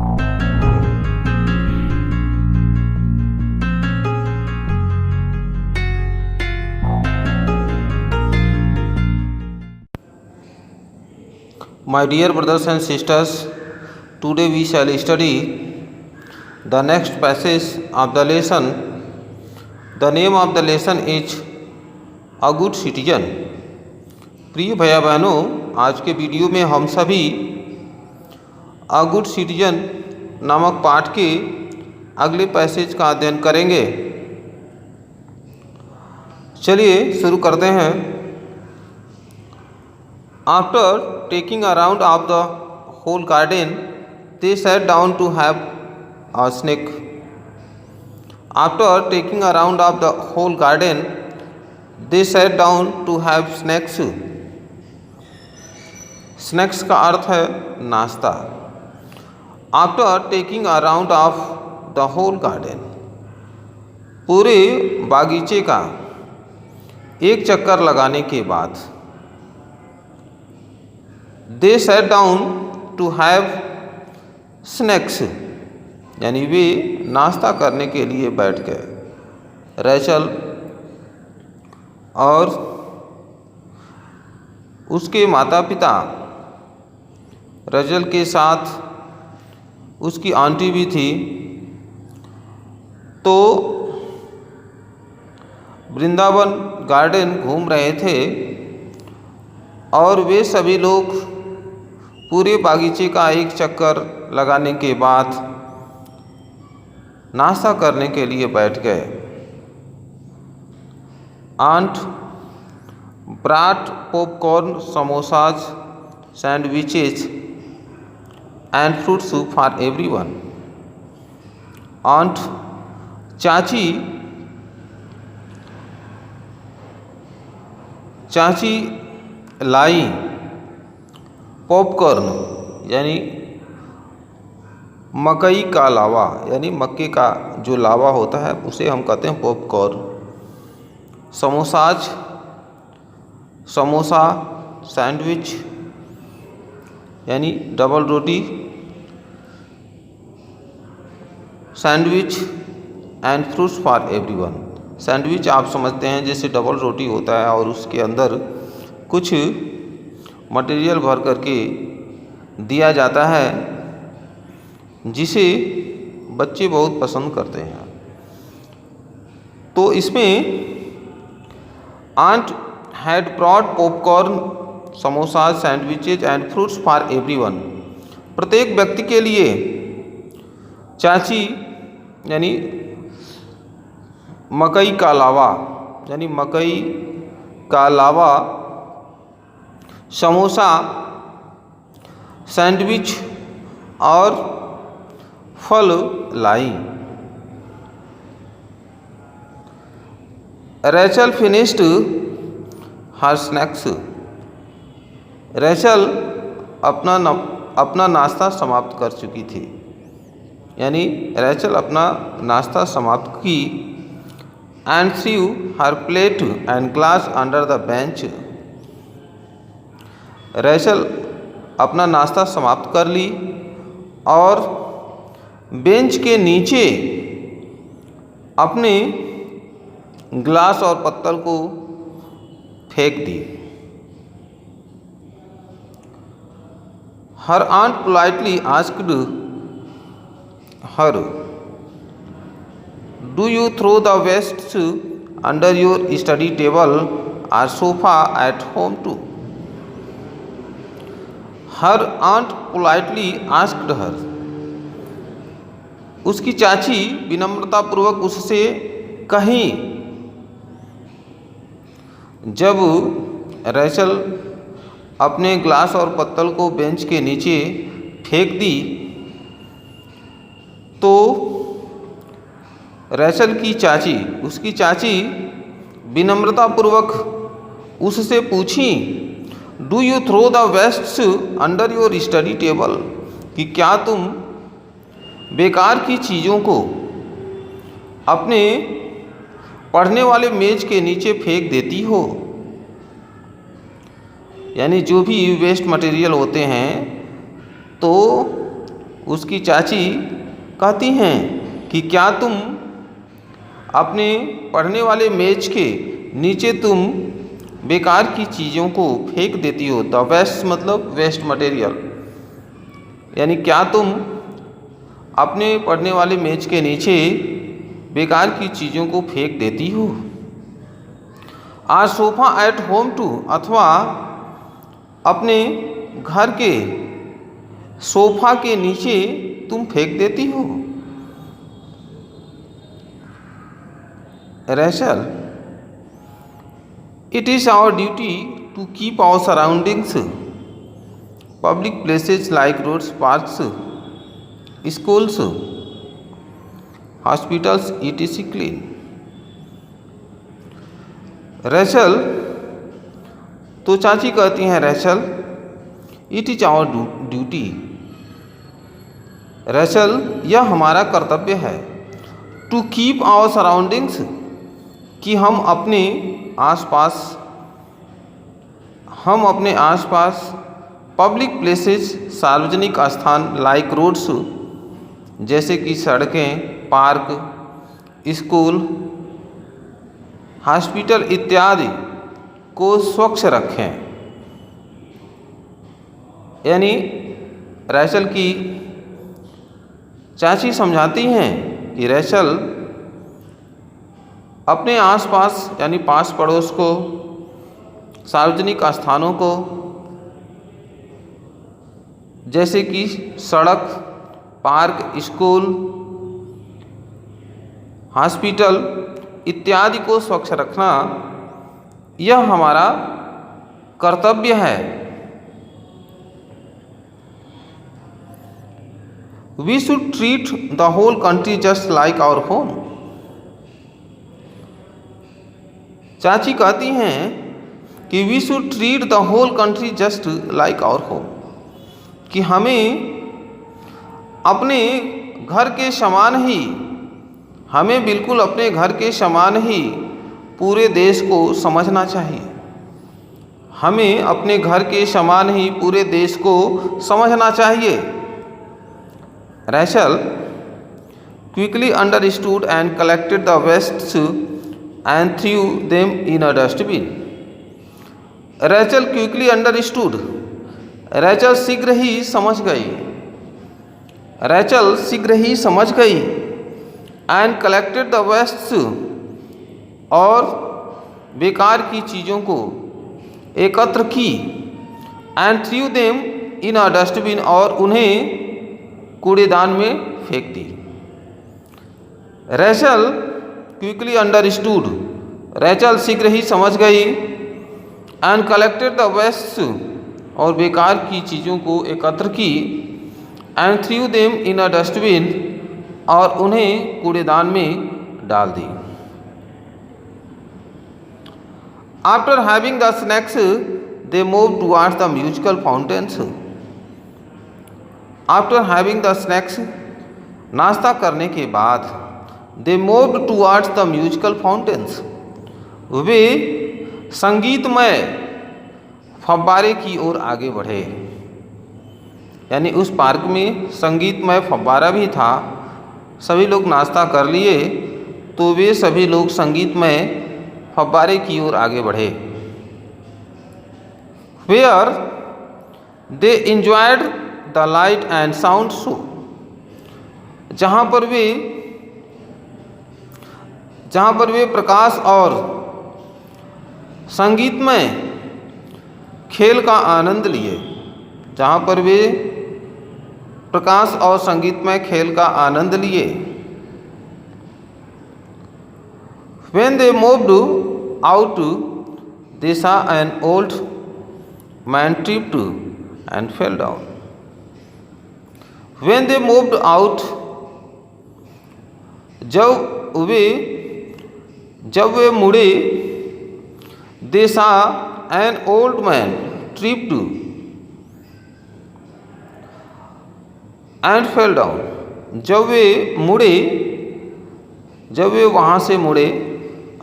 My dear brothers and sisters, today we shall study the next passage of the lesson. The name of the lesson is A Good Citizen. प्रिय भैया बहनों, आज के video में हम सभी A Good Citizen नामक पाठ के अगले पैसेज का अध्ययन करेंगे। चलिए शुरू करते हैं। After taking a round of the whole garden, they sat down to have a snack. After taking a round of the whole garden, they sat down to have snacks. Snacks का अर्थ है नाश्ता। After taking a round of the whole garden, पूरे बागीचे का एक चक्कर लगाने के बाद They sat down to have snacks, यानी वे नाश्ता करने के लिए बैठ गए। रेचल और उसके माता पिता, रेचल के साथ उसकी आंटी भी थी, तो वृंदावन गार्डन घूम रहे थे और वे सभी लोग पूरे बागीचे का एक चक्कर लगाने के बाद नाश्ता करने के लिए बैठ गए। Aunt brought popcorn, samosas, sandwiches and fruit soup for everyone. Aunt चाची लाई पॉपकॉर्न, यानी मकई का लावा, यानी मक्के का जो लावा होता है उसे हम कहते हैं पॉपकॉर्न। समोसा, सैंडविच यानी double roti, sandwich and fruits for everyone. Sandwich आप समझते हैं जैसे डबल रोटी होता है और उसके अंदर कुछ मटेरियल भर करके दिया जाता है जिसे बच्चे बहुत पसंद करते हैं। तो इसमें aunt had brought popcorn, samosa, sandwiches and fruits for everyone. प्रत्येक व्यक्ति के लिए चाची यानी मकई का लावा, यानी मकई का लावा, समोसा, सैंडविच और फल लाई। Rachel finished her snacks. Rachel अपना नाश्ता समाप्त कर चुकी थी, यानी रेचल अपना नाश्ता समाप्त की। And through her plate and glass under the bench. Rachel अपना नाश्ता समाप्त कर ली और बेंच के नीचे अपने ग्लास और पत्तल को फेंक दी। Her aunt politely asked her, do you throw the wastes under your study table और sofa at home too? Her aunt politely asked her, उसकी चाची विनम्रतापूर्वक उससे कही। जब रेचल अपने ग्लास और पत्तल को बेंच के नीचे फेंक दी तो रेचल की चाची, उसकी चाची विनम्रतापूर्वक उससे पूछी, do you throw the wastes under your study table, कि क्या तुम बेकार की चीज़ों को अपने पढ़ने वाले मेज के नीचे फेंक देती हो? यानी जो भी वेस्ट मटेरियल होते हैं तो उसकी चाची कहती हैं कि क्या तुम अपने पढ़ने वाले मेज के नीचे तुम बेकार की चीज़ों को फेंक देती हो। द वेस्ट मतलब वेस्ट मटेरियल, यानी क्या तुम अपने पढ़ने वाले मेज के नीचे बेकार की चीज़ों को फेंक देती हो। Or sofa at home too, अथवा अपने घर के सोफ़ा के नीचे तुम फेंक देती हो। Rachel, it is our duty to keep our surroundings, public places like roads, parks, schools, hospitals etc clean. Rachel, तो चाची कहती हैं Rachel, it is our duty, Rachel यह हमारा कर्तव्य है, टू कीप आवर सराउंडिंग्स, कि हम अपने आसपास पब्लिक प्लेसेस सार्वजनिक स्थान, लाइक रोड्स जैसे कि सड़कें, पार्क, स्कूल, हॉस्पिटल इत्यादि को स्वच्छ रखें। यानी रैचल की चाची समझाती हैं कि रैचल अपने आसपास यानी पास पड़ोस को, सार्वजनिक स्थानों को जैसे कि सड़क, पार्क, स्कूल, हॉस्पिटल इत्यादि को स्वच्छ रखना यह हमारा कर्तव्य है। We should treat the whole country just like our home. चाची कहती हैं कि we should treat the whole country just like our home, कि हमें अपने घर के समान ही, हमें बिल्कुल अपने घर के समान ही पूरे देश को समझना चाहिए। हमें अपने घर के समान ही पूरे देश को समझना चाहिए। Rachel quickly understood and collected the wastes and threw them in a dustbin. Rachel quickly understood, Rachel शीघ्र ही समझ गई, रैचल शीघ्र ही समझ गई, एंड कलेक्टेड द वेस्ट्स, और बेकार की चीज़ों को एकत्र की, and threw them in a dustbin, और उन्हें कूड़ेदान में फेंक दी। रैचल क्विकली अंडरस्टूड, रैचल शीघ्र ही समझ गई, एंड कलेक्टेड द वेस्ट्स, और बेकार की चीज़ों को एकत्र की, and threw them in a dustbin, और उन्हें कूड़ेदान में डाल दी। After having the snacks they move towards the musical fountains. After having the snacks, नाश्ता करने के बाद, they moved towards the musical fountains, वे संगीतमय फव्वारे की ओर आगे बढ़े। यानी उस पार्क में संगीतमय फव्वारा भी था। सभी लोग नाश्ता कर लिए तो वे सभी लोग संगीतमय फव्वारे की ओर आगे बढ़े। Where they enjoyed the light and sound show, जहाँ पर वे प्रकाश और संगीतमय खेल का आनंद लिए, जहाँ पर वे प्रकाश और संगीतमय खेल का आनंद लिए। When they moved out, they saw an old man tripped and fell down. When they moved out, जब वे मुड़े, they saw an old man tripped and fell down. जब वे वहाँ से मुड़े,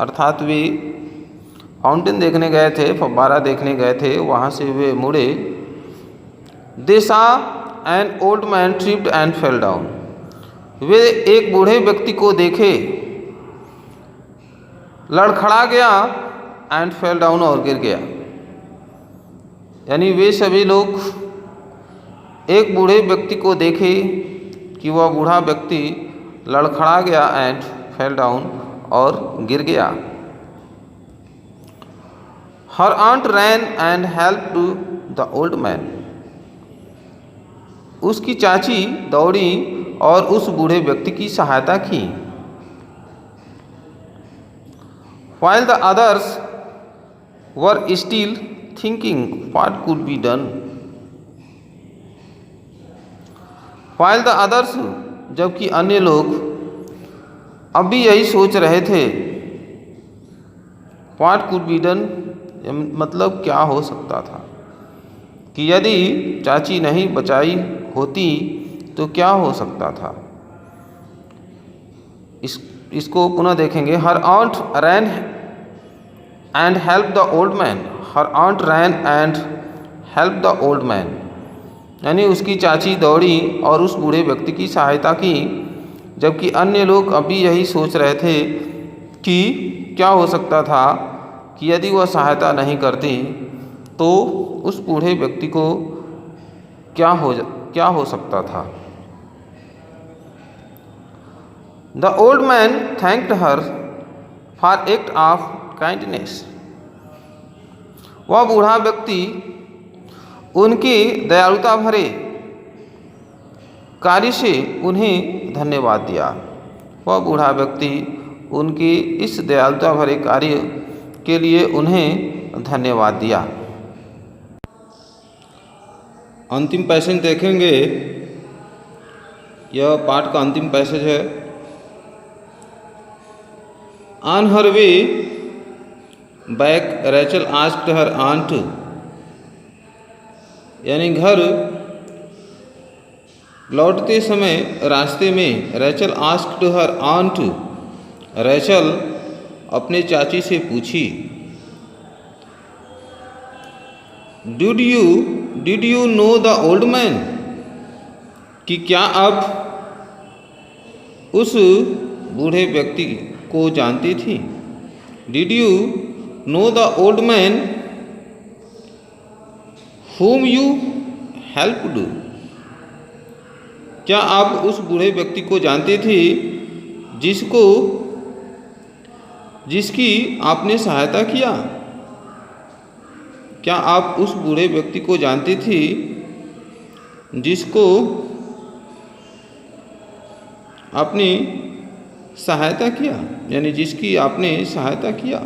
अर्थात वे फाउंटेन देखने गए थे, फव्वारा देखने गए थे, वहाँ से वे मुड़े। They saw an old man tripped and fell down. वे एक बूढ़े व्यक्ति को देखे, लड़खड़ा गया, एंड फेल डाउन और गिर गया। यानी वे सभी लोग एक बूढ़े व्यक्ति को देखे कि वह बूढ़ा व्यक्ति लड़खड़ा गया एंड फेल डाउन और गिर गया। Her aunt ran and help to the old man. उसकी चाची दौड़ी और उस बूढ़े व्यक्ति की सहायता की। While the others were still thinking what could be done. While the others, जबकि अन्य लोग अब भी यही सोच रहे थे, What could be done, मतलब क्या हो सकता था, कि यदि चाची नहीं बचाई होती तो क्या हो सकता था। इसको पुनः देखेंगे। Her aunt ran and help the old man. Her aunt ran and help the old man, यानी उसकी चाची दौड़ी और उस बूढ़े व्यक्ति की सहायता की, जबकि अन्य लोग अभी यही सोच रहे थे कि क्या हो सकता था कि यदि वह सहायता नहीं करती तो उस बूढ़े व्यक्ति को क्या हो सकता था। The old man thanked her for act of kindness. वह बूढ़ा व्यक्ति उनकी दयालुता भरे कार्य से उन्हें धन्यवाद दिया। वह बूढ़ा व्यक्ति उनके इस दयालुता भरे कार्य के लिए उन्हें धन्यवाद दिया। अंतिम पैसेज देखेंगे। यह पाठ का अंतिम पैसेज है। On her way back Rachel asked her aunt, यानी घर लौटते समय रास्ते में Rachel asked her aunt, Rachel अपने चाची से पूछी, did you know the old man, कि क्या आप उस बूढ़े व्यक्ति को जानती थी। Did you know the old man whom you helped, क्या आप उस बूढ़े व्यक्ति को जानती थी जिसकी आपने सहायता किया। क्या आप उस बूढ़े व्यक्ति को जानती थी जिसको आपने सहायता किया, यानी जिसकी आपने सहायता किया।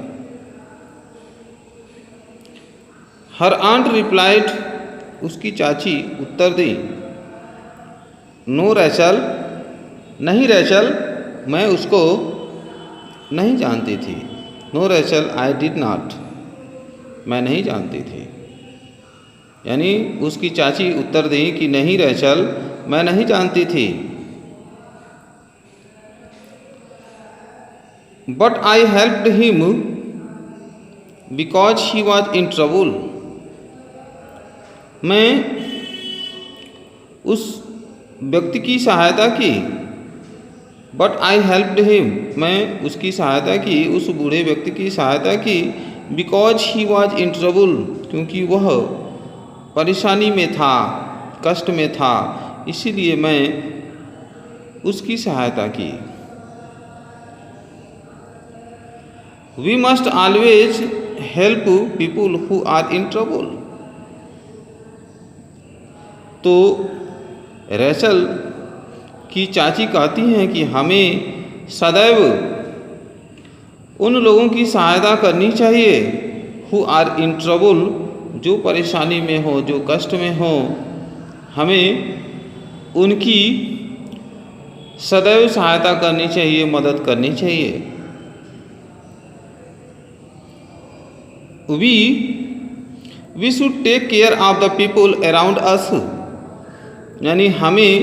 हर आंट रिप्लाइड, उसकी चाची उत्तर दी, नो रैचल, नहीं रैचल, मैं उसको नहीं जानती थी। No Rachel I did not, मैं नहीं जानती थी। यानी उसकी चाची उत्तर दी कि नहीं रैचल, मैं नहीं जानती थी। But I helped him because he was in trouble, मैं उस व्यक्ति की सहायता की। बट आई हेल्प्ड हिम, मैं उसकी सहायता की, उस बूढ़े व्यक्ति की सहायता की। Because he was in trouble, क्योंकि वह परेशानी में था, कष्ट में था, इसीलिए मैं उसकी सहायता की। We must always help people who are in trouble. तो रैचल की चाची कहती हैं कि हमें सदैव उन लोगों की सहायता करनी चाहिए हु आर इन ट्रबल, जो परेशानी में हो, जो कष्ट में हो, हमें उनकी सदैव सहायता करनी चाहिए, मदद करनी चाहिए। We should take care of the people around us, यानी हमें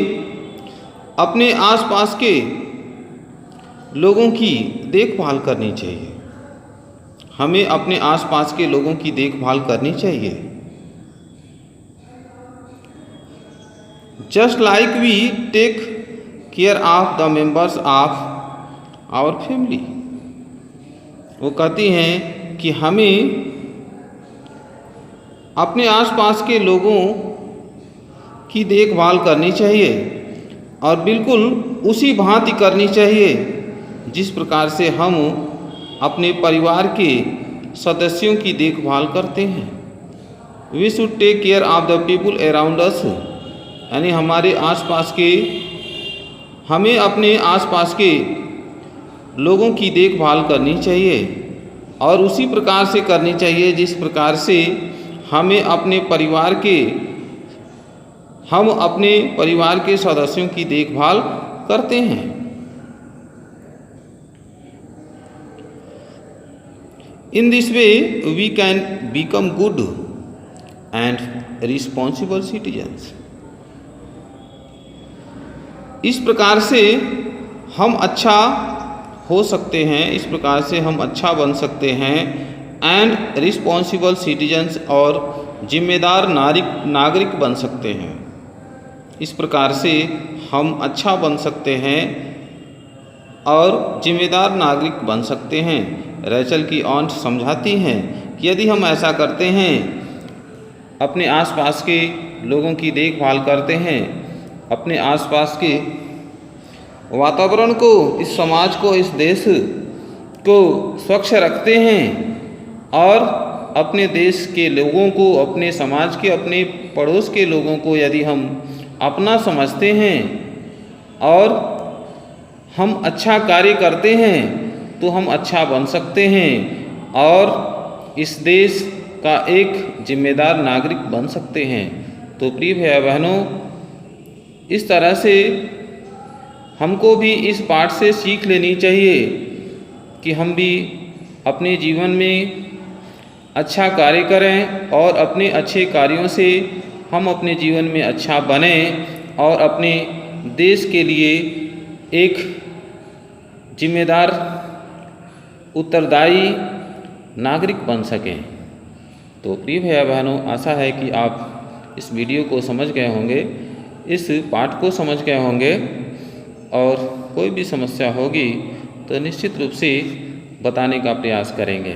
अपने आसपास के लोगों की देखभाल करनी चाहिए। हमें अपने आसपास के लोगों की देखभाल करनी चाहिए। Just like we take care of the members of our family. वो कहती हैं कि हमें अपने आसपास के लोगों की देखभाल करनी चाहिए और बिल्कुल उसी भांति करनी चाहिए जिस प्रकार से हम अपने परिवार के सदस्यों की देखभाल करते हैं। We should take care of the people around us, यानी हमारे आसपास के, हमें अपने आसपास के लोगों की देखभाल करनी चाहिए और उसी प्रकार से करनी चाहिए जिस प्रकार से हम अपने परिवार के सदस्यों की देखभाल करते हैं। In this way we can become good and responsible citizens. इस प्रकार से हम अच्छा हो सकते हैं, इस प्रकार से हम अच्छा बन सकते हैं एंड रिस्पॉन्सिबल सिटीजन्स, और जिम्मेदार नागरिक बन सकते हैं। इस प्रकार से हम अच्छा बन सकते हैं और जिम्मेदार नागरिक बन सकते हैं। रेचल की ऑन्ट समझाती हैं कि यदि हम ऐसा करते हैं, अपने आसपास के लोगों की देखभाल करते हैं, अपने आसपास के वातावरण को, इस समाज को, इस देश को स्वच्छ रखते हैं और अपने देश के लोगों को, अपने समाज के, अपने पड़ोस के लोगों को यदि हम अपना समझते हैं और हम अच्छा कार्य करते हैं तो हम अच्छा बन सकते हैं और इस देश का एक जिम्मेदार नागरिक बन सकते हैं। तो प्रिय भाई बहनों, इस तरह से हमको भी इस पाठ से सीख लेनी चाहिए कि हम भी अपने जीवन में अच्छा कार्य करें और अपने अच्छे कार्यों से हम अपने जीवन में अच्छा बने और अपने देश के लिए एक जिम्मेदार उत्तरदायी नागरिक बन सकें। तो प्रिय भाई बहनों, आशा है कि आप इस वीडियो को समझ गए होंगे, इस पाठ को समझ गए होंगे और कोई भी समस्या होगी तो निश्चित रूप से बताने का प्रयास करेंगे।